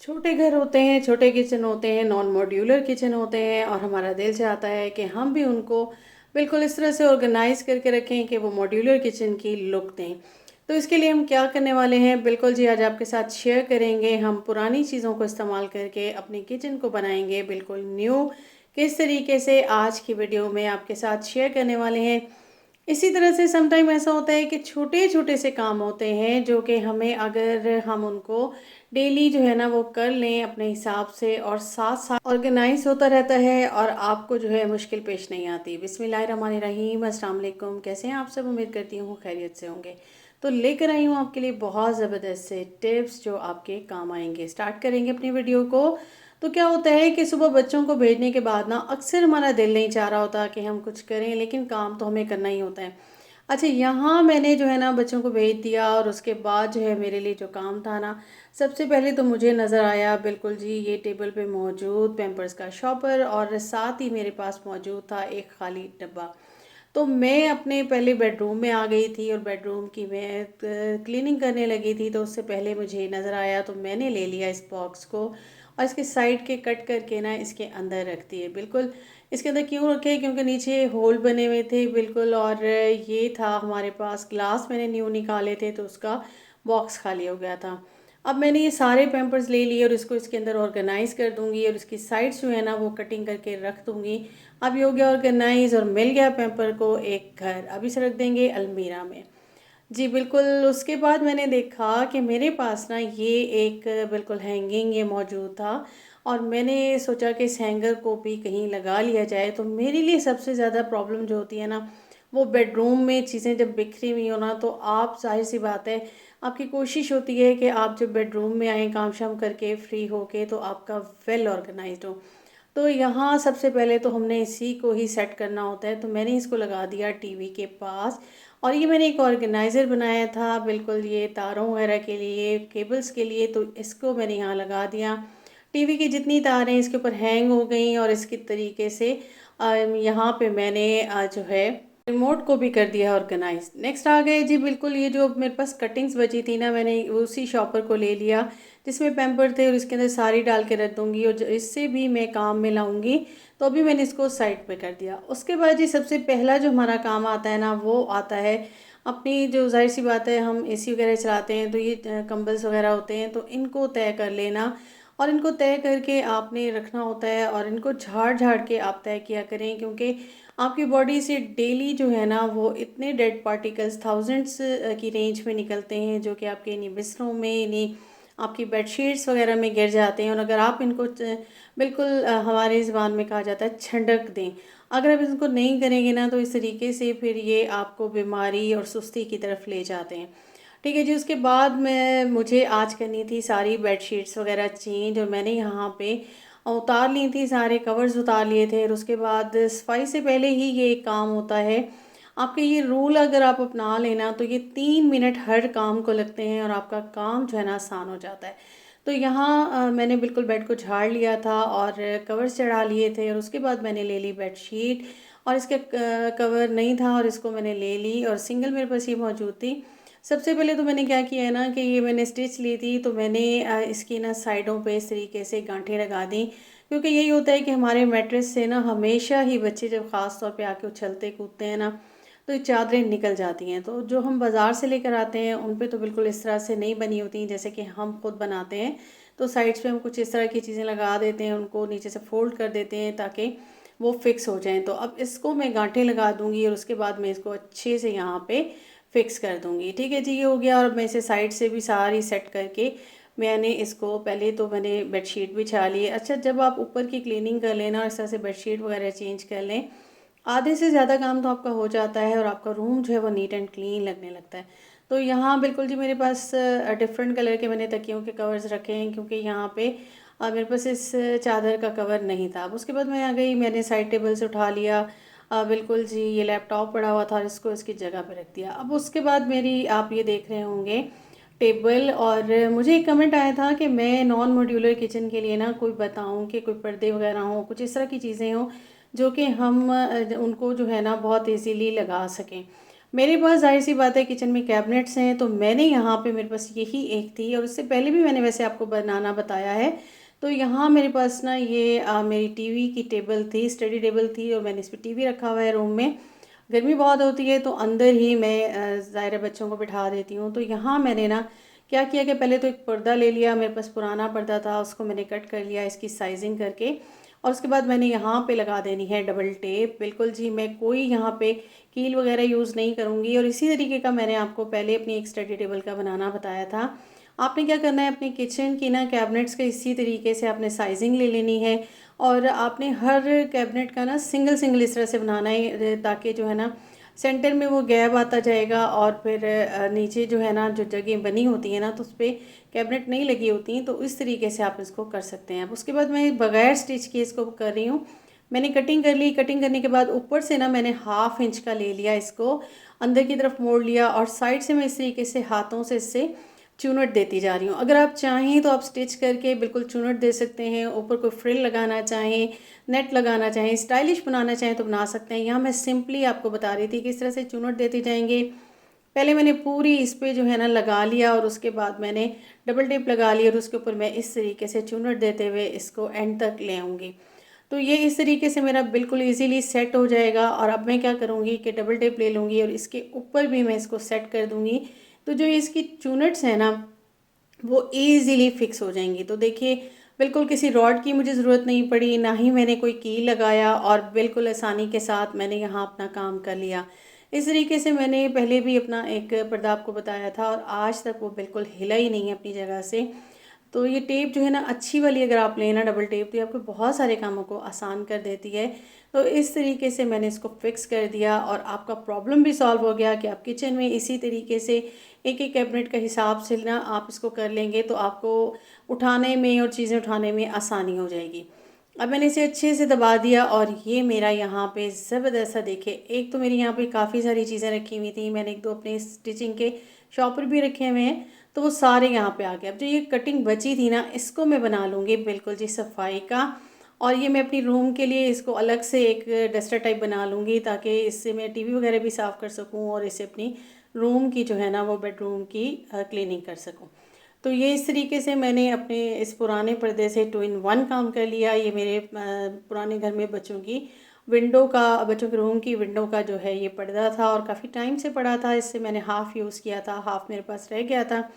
छोटे घर होते हैं, छोटे किचन होते हैं, नॉन मॉड्यूलर किचन होते हैं और हमारा दिल चाहता है कि हम भी उनको बिल्कुल इस तरह से ऑर्गेनाइज़ करके रखें कि वो मॉड्यूलर किचन की लुक दें। तो इसके लिए हम क्या करने वाले हैं, बिल्कुल जी आज आपके साथ शेयर करेंगे। हम पुरानी चीज़ों को इस्तेमाल करके अपनी किचन को बनाएंगे बिल्कुल न्यू। किस तरीके से आज की वीडियो में आपके साथ शेयर करने वाले हैं। इसी तरह से समटाइम ऐसा होता है कि छोटे-छोटे से काम होते हैं जो कि हमें अगर हम उनको डेली जो है ना वो कर लें अपने हिसाब से और साथ-साथ ऑर्गेनाइज़ होता रहता है और आपको जो है मुश्किल पेश नहीं आती। बिस्मिल्लाहिर्रहमानिर्रहीम, अस्सलाम वालेकुम। कैसे हैं आप सब? उम्मीद करती हूँ खैरियत से होंगे। तो लेकर आई हूँ आपके लिए बहुत ज़बरदस्त से टिप्स जो आपके काम आएँगे। स्टार्ट करेंगे अपनी वीडियो को। तो क्या होता है कि सुबह बच्चों को भेजने के बाद ना अक्सर हमारा दिल नहीं चाह रहा होता कि हम कुछ करें, लेकिन काम तो हमें करना ही होता है। अच्छा, यहाँ मैंने जो है ना बच्चों को भेज दिया और उसके बाद जो है मेरे लिए जो काम था ना, सबसे पहले तो मुझे नज़र आया बिल्कुल जी ये टेबल पे मौजूद पैम्पर्स का शॉपर और साथ ही मेरे पास मौजूद था एक खाली डब्बा। तो मैं अपने पहले बेडरूम में आ गई थी और बेडरूम की मैं क्लीनिंग करने लगी थी, तो उससे पहले मुझे नज़र आया तो मैंने ले लिया इस बॉक्स को और इसके साइड के कट करके ना इसके अंदर रख दिए। बिल्कुल इसके अंदर क्यों रखे, क्योंकि नीचे होल बने हुए थे बिल्कुल, और ये था हमारे पास ग्लास मैंने न्यू निकाले थे तो उसका बॉक्स खाली हो गया था। अब मैंने ये सारे पैम्पर्स ले लिए और इसको इसके अंदर ऑर्गेनाइज़ कर दूंगी और इसकी साइड्स जो है ना वो कटिंग करके रख दूंगी। अब ये हो गया ऑर्गेनाइज और मिल गया पेपर को एक घर। अब इसे रख देंगे अलमीरा में। जी बिल्कुल। उसके बाद मैंने देखा कि मेरे पास ना ये एक बिल्कुल हैंगिंग ये मौजूद था और मैंने सोचा कि इस हैंगर को भी कहीं लगा लिया जाए। तो मेरे लिए सबसे ज़्यादा प्रॉब्लम जो होती है ना वो बेडरूम में चीज़ें जब बिखरी हुई हो ना, तो आप जाहिर सी बात है आपकी कोशिश होती है कि आप जब बेडरूम में आएँ काम शाम करके फ्री होके तो आपका वेल ऑर्गेनाइज्ड हो। तो यहाँ सबसे पहले तो हमने इसी को ही सेट करना होता है, तो मैंने इसको लगा दिया टीवी के पास। और ये मैंने एक ऑर्गेनाइज़र बनाया था बिल्कुल ये तारों वगैरह के लिए, केबल्स के लिए, तो इसको मैंने यहाँ लगा दिया। टीवी की जितनी तारें इसके ऊपर हैंग हो गई और इसकी तरीके से यहाँ पे मैंने जो है रिमोट को भी कर दिया ऑर्गेनाइज। नेक्स्ट आ गए जी बिल्कुल ये जो मेरे पास कटिंग्स बची थी ना, मैंने उसी शॉपर को ले लिया जिसमें पैम्पर थे और इसके अंदर सारी डाल के रख दूंगी और इससे भी मैं काम में लाऊंगी। तो अभी मैंने इसको साइड पे कर दिया। उसके बाद जी सबसे पहला जो हमारा काम आता है ना वो आता है अपनी, जो जाहिर सी बात है हम एसी वगैरह चलाते हैं तो ये कंबल्स वगैरह होते हैं तो इनको तय कर लेना। और इनको तय करके आपने रखना होता है और इनको झाड़ झाड़ के आप तय किया करें, क्योंकि आपकी बॉडी से डेली जो है ना वो इतने डेड पार्टिकल्स थाउजेंड्स की रेंज में निकलते हैं जो कि आपके इन्हीं बिस्तरों में, इन्हीं आपकी बेडशीट्स वगैरह में गिर जाते हैं। और अगर आप इनको बिल्कुल हमारी ज़बान में कहा जाता है छंडक दें, अगर आप इसको नहीं करेंगे ना तो इस तरीके से फिर ये आपको बीमारी और सुस्ती की तरफ ले जाते हैं। ठीक है जी। उसके बाद मैं मुझे आज करनी थी सारी बेडशीट्स वगैरह चेंज और मैंने यहाँ पे उतार ली थी, सारे कवर्स उतार लिए थे। और उसके बाद सफाई से पहले ही ये एक काम होता है। आपके ये रूल अगर आप अपना लेना तो ये 3 मिनट हर काम को लगते हैं और आपका काम जो है ना आसान हो जाता है। तो यहाँ मैंने बिल्कुल बेड को झाड़ लिया था और कवर्स चढ़ा लिए थे और उसके बाद मैंने ले ली बेडशीट और इसके कवर नहीं था और इसको मैंने ले ली और सिंगल मेरे पास ये मौजूद थी। सबसे पहले तो मैंने क्या किया है ना कि ये मैंने स्टिच ली थी तो मैंने इसकी ना साइडों पे इस तरीके से गांठें लगा दी, क्योंकि यही होता है कि हमारे मैट्रेस से ना हमेशा ही बच्चे जब ख़ास तौर पे आके उछलते कूदते हैं ना तो ये चादरें निकल जाती हैं। तो जो हम बाज़ार से लेकर आते हैं उन पे तो बिल्कुल इस तरह से नहीं बनी होती जैसे कि हम खुद बनाते हैं। तो साइड्स पे हम कुछ इस तरह की चीज़ें लगा देते हैं, उनको नीचे से फोल्ड कर देते हैं ताकि वो फिक्स हो जाएं। तो अब इसको मैं गांठें लगा दूंगी और उसके बाद मैं इसको अच्छे से यहाँ पे फिक्स कर दूंगी। ठीक है जी, ये हो गया। और मैं इसे साइड से भी सारी सेट करके मैंने इसको पहले तो मैंने बेडशीट बिछा ली। अच्छा, जब आप ऊपर की क्लीनिंग कर लेना और इस तरह से बेडशीट वगैरह चेंज कर लें, आधे से ज़्यादा काम तो आपका हो जाता है और आपका रूम जो है वो नीट एंड क्लीन लगने लगता है। तो यहाँ बिल्कुल जी मेरे पास डिफरेंट कलर के मैंने तकियों के कवर्स रखे हैं, क्योंकि यहाँ पे मेरे पास इस चादर का कवर नहीं था। अब उसके बाद मैं आ गई, मैंने साइड टेबल से उठा लिया। बिल्कुल जी ये लैपटॉप पड़ा हुआ था और इसको इसकी जगह पे रख दिया। अब उसके बाद मेरी आप ये देख रहे होंगे टेबल। और मुझे एक कमेंट आया था कि मैं नॉन मॉड्यूलर किचन के लिए ना कोई बताऊं कि कोई पर्दे वगैरह हों, कुछ इस तरह की चीज़ें हों जो कि हम उनको जो है ना बहुत इजीली लगा सकें। मेरे पास ज़ाहिर-सी बात है किचन में कैबिनेट्स हैं, तो मैंने यहाँ पे मेरे पास यही एक थी और उससे पहले भी मैंने वैसे आपको बनाना बताया है। तो यहाँ मेरे पास ना ये मेरी टीवी की टेबल थी, स्टडी टेबल थी और मैंने इस पे टीवी रखा हुआ है रूम में। गर्मी बहुत होती है तो अंदर ही मैं ज़ाहिर है बच्चों को बिठा देती हूँ। तो यहाँ मैंने ना क्या किया कि पहले तो एक पर्दा ले लिया, मेरे पास पुराना पर्दा था, उसको मैंने कट कर लिया इसकी साइज़िंग करके और उसके बाद मैंने यहाँ पे लगा देनी है डबल टेप। बिल्कुल जी, मैं कोई यहाँ पे कील वगैरह यूज़ नहीं करूँगी और इसी तरीके का मैंने आपको पहले अपनी एक स्टडी टेबल का बनाना बताया था। आपने क्या करना है, अपने किचन की ना कैबिनेट्स का इसी तरीके से आपने साइज़िंग ले लेनी है और आपने हर कैबिनेट का ना सिंगल सिंगल इस तरह से बनाना है ताकि जो है ना सेंटर में वो गैप आता जाएगा और फिर नीचे जो है ना जो जगह बनी होती है ना तो उस पर कैबिनेट नहीं लगी होती हैं, तो इस तरीके से आप इसको कर सकते हैं। अब उसके बाद मैं बगैर स्टिच किए इसको कर रही हूँ। मैंने कटिंग कर ली, कटिंग करने के बाद ऊपर से ना मैंने 1/2 इंच का ले लिया, इसको अंदर की तरफ मोड़ लिया और साइड से मैं इस तरीके से हाथों से इससे चूनट देती जा रही हूँ। अगर आप चाहें तो आप स्टिच करके बिल्कुल चूनट दे सकते हैं, ऊपर कोई फ्रिल लगाना चाहें, नेट लगाना चाहें, स्टाइलिश बनाना चाहें तो बना सकते हैं। यहाँ मैं सिंपली आपको बता रही थी कि इस तरह से चूनट देते जाएंगे। पहले मैंने पूरी इस पे जो है ना लगा लिया और उसके बाद मैंने डबल टेप लगा ली और उसके ऊपर मैं इस तरीके से चूनट देते हुए इसको एंड तक ले आऊँगी। तो ये इस तरीके से मेरा बिल्कुल इजीली सेट हो जाएगा और अब मैं क्या करूँगी कि डबल टेप ले लूँगी और इसके ऊपर भी मैं इसको सेट कर दूँगी। तो जो इसकी चूनट्स हैं ना वो ईज़िली फिक्स हो जाएंगी। तो देखिए, बिल्कुल किसी रॉड की मुझे ज़रूरत नहीं पड़ी, ना ही मैंने कोई की लगाया और बिल्कुल आसानी के साथ मैंने यहाँ अपना काम कर लिया। इस तरीके से मैंने पहले भी अपना एक पर्दा आपको बताया था और आज तक वो बिल्कुल हिला ही नहीं है अपनी जगह से। तो ये टेप जो है ना अच्छी वाली अगर आप लें ना डबल टेप, तो ये आपको बहुत सारे कामों को आसान कर देती है। तो इस तरीके से मैंने इसको फिक्स कर दिया और आपका प्रॉब्लम भी सॉल्व हो गया कि आप किचन में इसी तरीके से एक एक कैबिनेट का हिसाब से ना आप इसको कर लेंगे तो आपको उठाने में और चीज़ें उठाने में आसानी हो जाएगी। अब मैंने इसे अच्छे से दबा दिया और ये मेरा यहाँ पे ज़बरदस्त सा देखिए, एक तो मेरी यहाँ पे काफ़ी सारी चीज़ें रखी हुई थी, मैंने एक दो अपने स्टिचिंग के शॉपर भी रखे हुए हैं, तो वो सारे यहाँ पे आ गए। अब जो ये कटिंग बची थी ना इसको मैं बना लूँगी बिल्कुल जी सफाई का और ये मैं अपनी रूम के लिए इसको अलग से एक डस्टर टाइप बना लूँगी ताकि इससे मैं टीवी वगैरह भी साफ़ कर सकूँ और इसे अपनी रूम की जो है ना वो बेडरूम की क्लीनिंग कर सकूँ। तो ये इस तरीके से मैंने अपने इस पुराने पर्दे से 2 इन 1 काम कर लिया। ये मेरे पुराने घर में बच्चों की विंडो का, बच्चों के रूम की विंडो का जो है ये पर्दा था और काफ़ी टाइम से पड़ा था, इससे मैंने हाफ़ यूज़ किया था, हाफ़ मेरे पास रह गया था।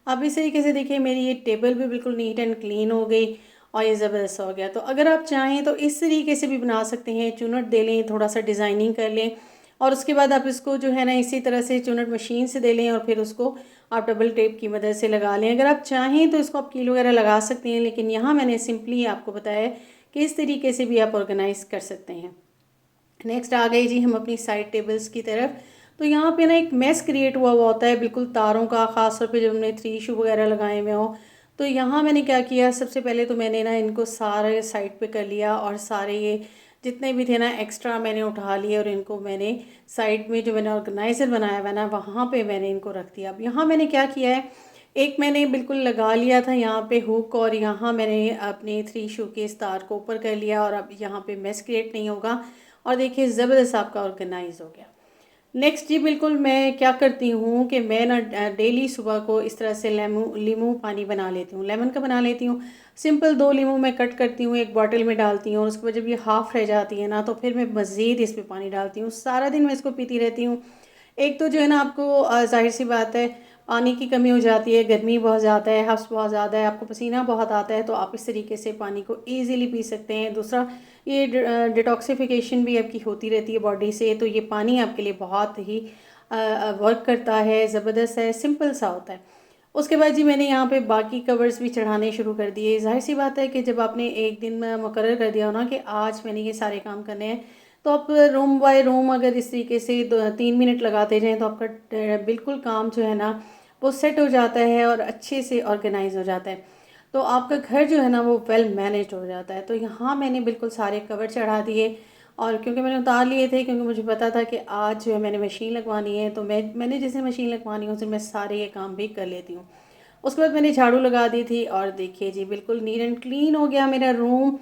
अब इस तरीके से देखिए मेरी ये टेबल भी बिल्कुल नीट एंड क्लीन हो गई और ये ज़बरदस्त हो गया। तो अगर आप चाहें तो इस तरीके से भी बना सकते हैं, चुनट दे लें, थोड़ा सा डिज़ाइनिंग कर लें और उसके बाद आप इसको जो है ना इसी तरह से चुनट मशीन से दे लें और फिर उसको आप डबल टेप की मदद से लगा लें। अगर आप चाहें तो इसको आप कील वगैरह लगा सकते हैं, लेकिन यहाँ मैंने सिंपली आपको बताया है कि इस तरीके से भी आप ऑर्गेनाइज़ कर सकते हैं। नेक्स्ट आ गई जी हम अपनी साइड टेबल्स की तरफ। तो यहाँ पे ना एक मेस क्रिएट हुआ हुआ होता है बिल्कुल तारों का, ख़ास तौर पे जब हमने 3 इशू वगैरह लगाए हुए हों। तो यहाँ मैंने क्या किया, सबसे पहले तो मैंने ना इनको सारे साइड पे कर लिया और सारे ये जितने भी थे ना एक्स्ट्रा मैंने उठा लिए और इनको मैंने साइड में जो मैंने ऑर्गेनाइज़र बनाया हुआ ना वहाँ पे मैंने इनको रख दिया। अब यहाँ मैंने क्या किया है, एक मैंने बिल्कुल लगा लिया था यहाँ पे हुक और यहाँ मैंने अपने 3 शू के तार को ऊपर कर लिया और अब यहाँ पे मेस क्रिएट नहीं होगा और देखिए ज़बरदस्त आपका ऑर्गेनाइज हो गया। नेक्स्ट जी बिल्कुल मैं क्या करती हूँ कि मैं ना डेली सुबह को इस तरह से लीमू पानी बना लेती हूँ, लेमन का बना लेती हूँ। सिंपल 2 लीमू मैं कट करती हूँ, एक बॉटल में डालती हूँ और उसके बाद जब ये हाफ़ रह जाती है ना तो फिर मैं मज़ीद इस पर पानी डालती हूँ। सारा दिन मैं इसको पीती रहती हूँ। एक तो जो है ना आपको ज़ाहिर सी बात है पानी की कमी हो जाती है, गर्मी बहुत ज़्यादा है, हफ्स बहुत ज़्यादा है, आपको पसीना बहुत आता है, तो आप इस तरीके से पानी को ईज़िली पी सकते हैं। दूसरा ये डिटॉक्सिफिकेशन भी आपकी होती रहती है बॉडी से, तो ये पानी आपके लिए बहुत ही वर्क करता है, ज़बरदस्त है, सिंपल सा होता है। उसके बाद जी मैंने यहाँ पे बाकी कवर्स भी चढ़ाने शुरू कर दिए। ज़ाहिर सी बात है कि जब आपने एक दिन में मुकर्रर कर दिया हो ना कि आज मैंने ये सारे काम करने हैं, तो आप रूम बाय रूम अगर इस तरीके से 3 मिनट लगाते जाएँ तो आपका बिल्कुल काम जो है ना वो सेट हो जाता है और अच्छे से ऑर्गेनाइज हो जाता है। तो आपका घर जो है ना वो वेल मैनेज्ड हो जाता है। तो यहाँ मैंने बिल्कुल सारे कवर चढ़ा दिए और क्योंकि मैंने उतार लिए थे, क्योंकि मुझे पता था कि आज जो है मैंने मशीन लगवानी है, तो मैंने जैसे मशीन लगवानी है उसे मैं सारे ये काम भी कर लेती हूँ। उसके बाद मैंने झाड़ू लगा दी थी और देखिए जी बिल्कुल नीट एंड क्लीन हो गया मेरा रूम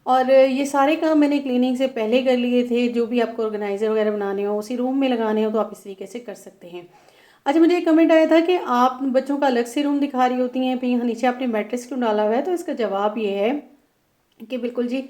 और ये सारे काम मैंने क्लीनिंग से पहले कर लिए थे। जो भी आपको ऑर्गेनाइज़र वगैरह बनाने हो, उसी रूम में लगाने हो, तो आप इस तरीके से कर सकते हैं। अच्छा, मुझे एक कमेंट आया था कि आप बच्चों का अलग से रूम दिखा रही होती हैं, फिर यहाँ नीचे आपने मैट्रेस क्यों डाला हुआ है? तो इसका जवाब ये है कि बिल्कुल जी,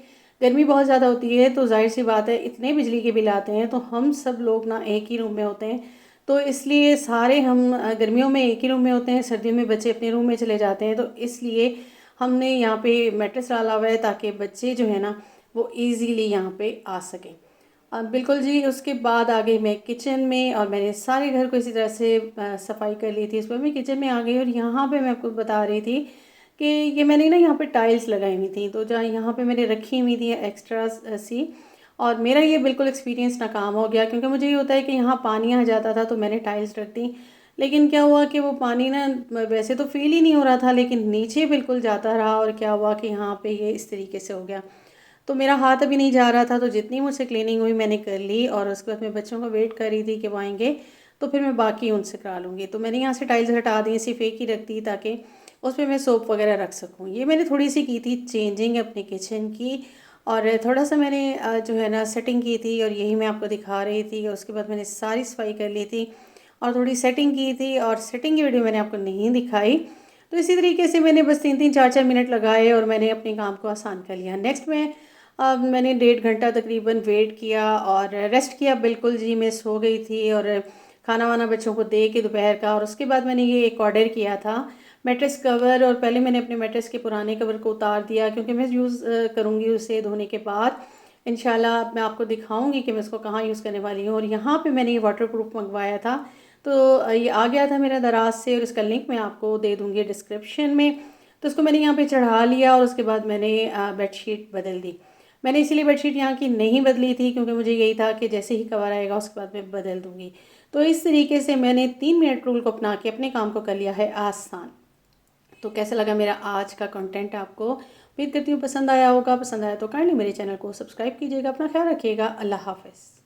गर्मी बहुत ज़्यादा होती है, तो ज़ाहिर सी बात है इतने बिजली के बिल आते हैं, तो हम सब लोग ना एक ही रूम में होते हैं। तो इसलिए सारे हम गर्मियों में एक ही रूम में होते हैं, सर्दियों में बच्चे अपने रूम में चले जाते हैं। तो इसलिए हमने यहाँ पे मैट्रेस डाला हुआ है ताकि बच्चे जो है ना वो ईज़िली यहाँ पे आ सकें। अब बिल्कुल जी, उसके बाद आ गई मैं किचन में और मैंने सारे घर को इसी तरह से सफाई कर ली थी। इस पर मैं किचन में आ गई और यहाँ पे मैं आपको बता रही थी कि ये मैंने ना यहाँ पे टाइल्स लगाई हुई थी, तो जहाँ यहाँ पे मैंने रखी हुई थी एक्स्ट्रा सी, और मेरा ये बिल्कुल एक्सपीरियंस नाकाम हो गया, क्योंकि मुझे ये होता है कि यहाँ पानी आ जाता था तो मैंने टाइल्स रख दी। लेकिन क्या हुआ कि वो पानी ना वैसे तो फील ही नहीं हो रहा था, लेकिन नीचे बिल्कुल जाता रहा, और क्या हुआ कि यहाँ पे ये इस तरीके से हो गया। तो मेरा हाथ अभी नहीं जा रहा था, तो जितनी मुझसे क्लीनिंग हुई मैंने कर ली, और उसके बाद मैं बच्चों का वेट कर रही थी कि वो आएंगे, तो फिर मैं बाकी उनसे करा लूँगी। तो मैंने यहाँ से टाइल्स हटा दी, सिर्फ एक ही रख दी ताकि उसमें मैं सोप वगैरह रख सकूँ। ये मैंने थोड़ी सी की थी चेंजिंग अपने किचन की, और थोड़ा सा मैंने जो है ना सेटिंग की थी, और यही मैं आपको दिखा रही थी। और उसके बाद मैंने सारी सफाई कर ली थी और थोड़ी सेटिंग की थी, और सेटिंग की वीडियो मैंने आपको नहीं दिखाई। तो इसी तरीके से मैंने बस 3-3 4-4 मिनट लगाए और मैंने अपने काम को आसान कर लिया। नेक्स्ट में अब मैंने 1.5 घंटा तकरीबन वेट किया और रेस्ट किया। बिल्कुल जी, मैं सो गई थी, और खाना वाना बच्चों को दे के दोपहर का, और उसके बाद मैंने ये एक ऑर्डर किया था मैट्रेस कवर। और पहले मैंने अपने मैट्रेस के पुराने कवर को उतार दिया, क्योंकि मैं यूज़ करूँगी उसे धोने के बाद। इंशाल्लाह मैं आपको दिखाऊंगी कि मैं इसको कहाँ यूज़ करने वाली हूँ। और यहाँ पे मैंने ये वाटरप्रूफ मंगवाया था, तो ये आ गया था मेरा दराज से, और इसका लिंक मैं आपको दे दूँगी डिस्क्रिप्शन में। तो उसको मैंने यहाँ पे चढ़ा लिया, और उसके बाद मैंने बेडशीट बदल दी। मैंने इसीलिए बेडशीट यहाँ की नहीं बदली थी, क्योंकि मुझे यही था कि जैसे ही कवर आएगा उसके बाद मैं बदल दूँगी। तो इस तरीके से मैंने 3 मिनट रूल को अपना के अपने काम को कर लिया है आसान। तो कैसा लगा मेरा आज का कंटेंट आपको? उम्मीद करती हूँ पसंद आया होगा। पसंद आया तो काइंडली मेरे चैनल को सब्सक्राइब कीजिएगा। अपना ख्याल रखिएगा। अल्लाह हाफ़िज़।